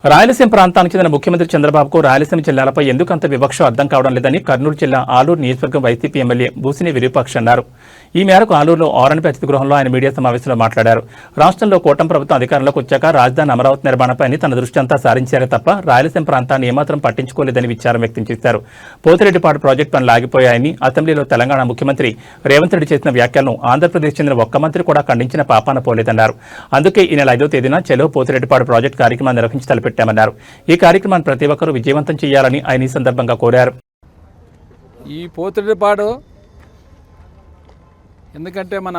రాయలసీమ ప్రాంతానికి చెందిన ముఖ్యమంత్రి చంద్రబాబుకు రాయలసీమ జిల్లాలపై ఎందుకు అంత వివక్ష అర్థం కావడం లేదని కర్నూలు జిల్లా ఆలూరు నియోజకవర్గం వైసీపీ ఎమ్మెల్యే బూసిని విరూపాక్ష అన్నారు. ఈ మేరకు ఆలూరులో ఆర్ఎన్పి అతిథి గృహంలో ఆయన మీడియా సమావేశంలో మాట్లాడారు. రాష్ట్రంలో కూటమి ప్రభుత్వం అధికారంలోకి వచ్చాక రాజధాని అమరావతి నిర్మాణంపై తన దృష్టి అంతా సారించారే తప్ప రాయలసీమ ప్రాంతాన్ని ఏమాత్రం పట్టించుకోలేదని విచారం వ్యక్తం చేశారు. పోతిరెడ్డిపాడు ప్రాజెక్టు పనులు ఆగిపోయాయని, అసెంబ్లీలో తెలంగాణ ముఖ్యమంత్రి రేవంత్ రెడ్డి చేసిన వ్యాఖ్యలను ఆంధ్రప్రదేశ్ చెందిన ఒక్క మంత్రి కూడా ఖండించిన పాపాన పోలేదన్నారు. అందుకే ఈ నెల 5వ తేదీన చెలో పోతిరెడ్డిపాడు ప్రాజెక్టు కార్యక్రమాన్ని నిర్వహించి తలపెట్టామన్నారు. ఈ కార్యక్రమాన్ని ప్రతి ఒక్కరూ విజయవంతం చేయాలని ఆయన ఈ సందర్భంగా కోరారు. ఈ పోతిరెడ్డిపాడు ఎందుకంటే మన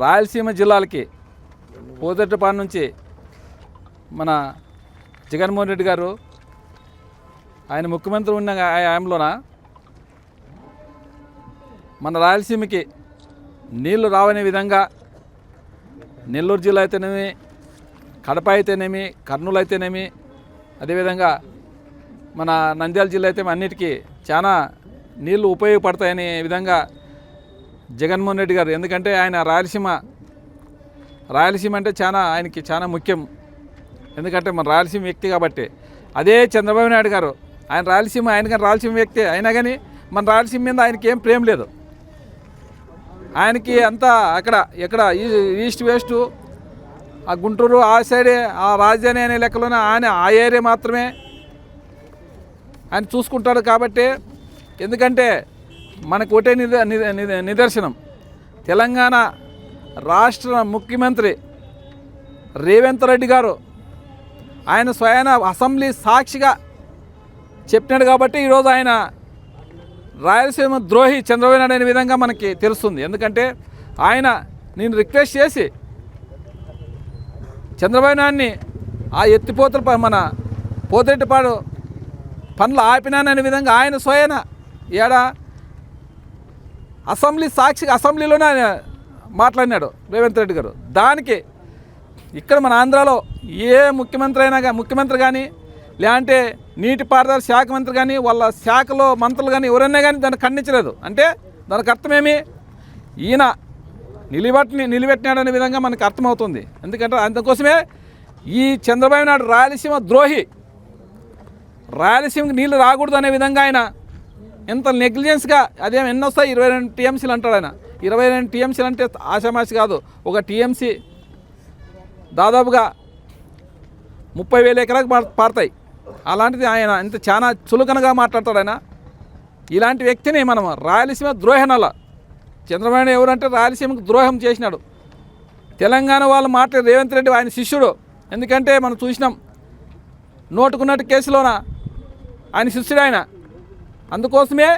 రాయలసీమ జిల్లాలకి పోతిరెడ్డిపాడు నుంచి మన జగన్మోహన్ రెడ్డి గారు ఆయన ముఖ్యమంత్రి ఉన్న ఆయనలోన మన రాయలసీమకి నీళ్లు రావనే విధంగా నెల్లూరు జిల్లా అయితేనేమి, కడప అయితేనేమి, కర్నూలు అయితేనేమి, అదేవిధంగా మన నంద్యాల జిల్లా అయితే అన్నిటికీ చాలా నీళ్లు ఉపయోగపడతాయనే విధంగా జగన్మోహన్ రెడ్డి గారు, ఎందుకంటే ఆయన రాయలసీమ అంటే ఆయనకి చాలా ముఖ్యం. ఎందుకంటే మన రాయలసీమ వ్యక్తి కాబట్టి. అదే చంద్రబాబు నాయుడు గారు ఆయన కానీ రాయలసీమ వ్యక్తి అయినా కానీ మన రాయలసీమ మీద ఆయనకి ఏం ప్రేమ లేదు. ఆయనకి అంతా ఎక్కడ ఈస్ట్ వెస్ట్, ఆ గుంటూరు ఆ సైడే, ఆ రాజధాని అనే లెక్కలోనే ఆయన ఆ ఏరియా మాత్రమే ఆయన చూసుకుంటాడు. కాబట్టి ఎందుకంటే మనకు ఒకటే నిదర్శనం, తెలంగాణ రాష్ట్ర ముఖ్యమంత్రి రేవంత్ రెడ్డి గారు ఆయన స్వయాన అసెంబ్లీ సాక్షిగా చెప్పినాడు. కాబట్టి ఈరోజు ఆయన రాయలసీమ ద్రోహి చంద్రబాబు నాయుడు అనే విధంగా మనకి తెలుస్తుంది. ఎందుకంటే నేను రిక్వెస్ట్ చేసి చంద్రబాబు నాయుడిని ఆ ఎత్తిపోతల మన పోతిరెడ్డిపాడు పనులు ఆపినాననే విధంగా ఆయన స్వయన అసెంబ్లీ సాక్షిగా అసెంబ్లీలోనే ఆయన మాట్లాడినాడు రేవంత్ రెడ్డి గారు. దానికి ఇక్కడ మన ఆంధ్రాలో ఏ ముఖ్యమంత్రి కానీ, లేదంటే నీటిపారుదల శాఖ మంత్రి కానీ, వాళ్ళ శాఖలో మంత్రులు కానీ ఎవరైనా కానీ దాన్ని ఖండించలేదు. అంటే దానికి అర్థమేమి, ఈయన నిలబెట్టినాడనే విధంగా మనకు అర్థమవుతుంది. ఎందుకంటే అందుకోసమే ఈ చంద్రబాబు నాయుడు రాయలసీమ ద్రోహి, రాయలసీమకి నీళ్ళు రాకూడదు అనే విధంగా ఆయన ఎంత నెగ్లిజెన్స్గా, అదేం ఎన్ని వస్తాయి 22 టీఎంసీలు అంటాడు ఆయన. 22 టీఎంసీలు అంటే ఆషామాషి కాదు. ఒక టీఎంసీ దాదాపుగా 30,000 ఎకరాలకు పారుతాయి. అలాంటిది ఆయన ఇంత చాలా చులకనగా మాట్లాడతాడు ఆయన. ఇలాంటి వ్యక్తిని మనం రాయలసీమ ద్రోహనల చంద్రబాబు ఎవరంటే రాయలసీమకు ద్రోహం చేసినాడు. తెలంగాణ వాళ్ళు మాట్లాడే రేవంత్ రెడ్డి ఆయన శిష్యుడు. ఎందుకంటే మనం చూసినాం నోటుకున్నట్టు కేసులోన ఆయన శిష్యుడు ఆయన. అందుకోసమే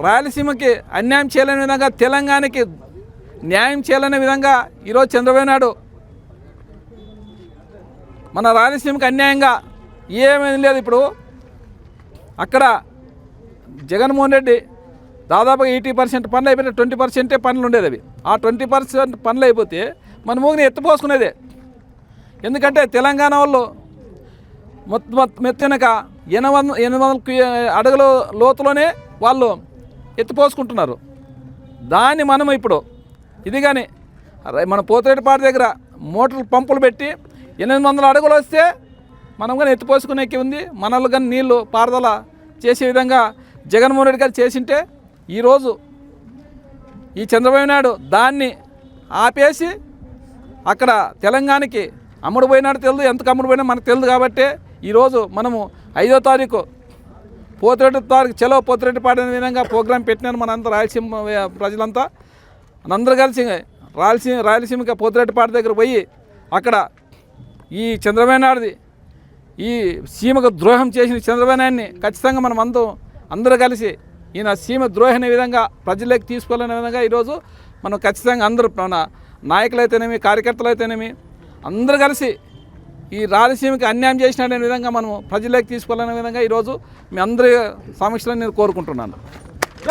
రాయలసీమకి అన్యాయం చేయాలనే విధంగా, తెలంగాణకి న్యాయం చేయాలనే విధంగా ఈరోజు చంద్రబాబు నాయుడు మన రాయలసీమకి అన్యాయంగా ఏమీ లేదు. ఇప్పుడు అక్కడ జగన్మోహన్ రెడ్డి దాదాపుగా 80% పనులు అయిపోయినా 20% పనులు ఉండేది. అవి ఆ 20% పనులు అయిపోతే మన మూగిని ఎత్తిపోసుకునేదే. ఎందుకంటే తెలంగాణ వాళ్ళు మెత్తనక 800 అడుగుల లోతులోనే వాళ్ళు ఎత్తిపోసుకుంటున్నారు. దాన్ని మనం ఇప్పుడు ఇది కానీ మన పోతిరెడ్డిపాడు దగ్గర మోటార్లు పంపులు పెట్టి 800 అడుగులు వస్తే మనం కానీ ఎత్తిపోసుకునేకి ఉంది. మనల్ని కానీ నీళ్లు పారుదల చేసే విధంగా జగన్మోహన్ రెడ్డి గారు చేసింటే ఈరోజు ఈ చంద్రబాబు నాయుడు దాన్ని ఆపేసి అక్కడ తెలంగాణకి అమ్ముడు పోయినాడు తెలియదు, ఎంతకు అమ్ముడు పోయినా మనకు తెలియదు. కాబట్టి ఈరోజు మనము 5వ తారీఖు చెలో పోతిరెడ్డిపాడు అనే విధంగా ప్రోగ్రాం పెట్టినాను. మనంతా రాయలసీమ ప్రజలంతా అందరూ కలిసి రాయలసీమకి పోతిరెడ్డిపాడు దగ్గర పోయి అక్కడ ఈ చంద్రబాబు నాయుడుది ఈ సీమకు ద్రోహం చేసిన చంద్రబాబు నాయుడిని ఖచ్చితంగా మనం అందరూ కలిసి ఈయన సీమ ద్రోహి అనే విధంగా ప్రజల్లోకి తీసుకోవాలనే విధంగా ఈరోజు మనం ఖచ్చితంగా అందరూ మన నాయకులైతేనేమి, కార్యకర్తలైతేనేమి అందరూ కలిసి ఈ రాయలసీమకి అన్యాయం చేసిననే విధంగా మనము ప్రజల్లోకి తీసుకోవాలనే విధంగా ఈరోజు మీ అందరి సమక్షంలో నేను కోరుకుంటున్నాను.